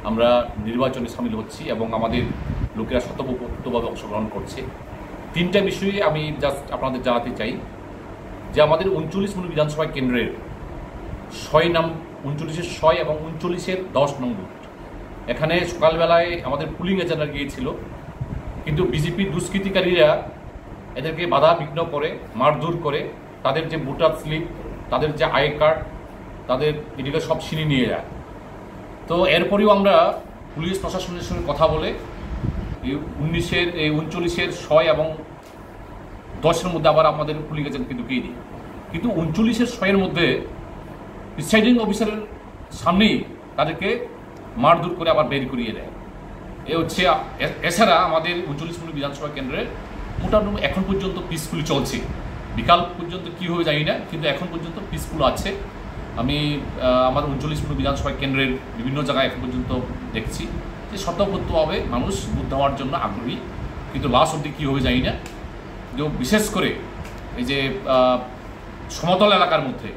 আমরা নির্বাচনে সামিল হচ্ছি এবং আমাদের লোকেরা স্বতঃস্ফূর্তভাবে অংশগ্রহণ করছে। তিনটা বিষয়ে আমি জাস্ট আপনাদের জানাতে চাই যে আমাদের 39 নং বিধানসভা কেন্দ্রের 39-এর 6 এবং 39-এর 10 নং বুথ, এখানে সকালবেলায় আমাদের পুলিং এজেন্টরা গিয়েছিল, কিন্তু বিজেপি দুষ্কৃতিকারীরা এদেরকে বাধা বিঘ্ন করে, মারধর করে, তাদের যে ভোটার স্লিপ, তাদের যে আই কার্ড, তাদের এদিকে সব ছিনিয়ে নিয়ে যায়। তো এরপরেও আমরা পুলিশ প্রশাসনের সঙ্গে কথা বলে এই 39-এর 6 এবং 10-এর মধ্যে আবার আমাদের পুলিং এজেন্টকে ঢুকিয়ে দিই। কিন্তু 39-এর 6-এর মধ্যে প্রিসাইডিং অফিসারের সামনেই তাদেরকে মারধর করে আবার বের করিয়ে দেয়। এ হচ্ছে। এছাড়া আমাদের 39 নং বিধানসভা কেন্দ্রে মোটামুটি এখন পর্যন্ত পিসফুল চলছে। বিকাল পর্যন্ত কী হবে জানি না, কিন্তু এখন পর্যন্ত পিসফুল আছে। আমি আমার 39 নং বিধানসভা কেন্দ্রের বিভিন্ন জায়গায় এখন পর্যন্ত দেখছি যে স্বতঃস্ফূর্তভাবে মানুষ ভোট দেওয়ার জন্য আগ্রহী, কিন্তু লাস্ট অবধি কী হবে জানি না। যে বিশেষ করে এই যে সমতল এলাকার মধ্যে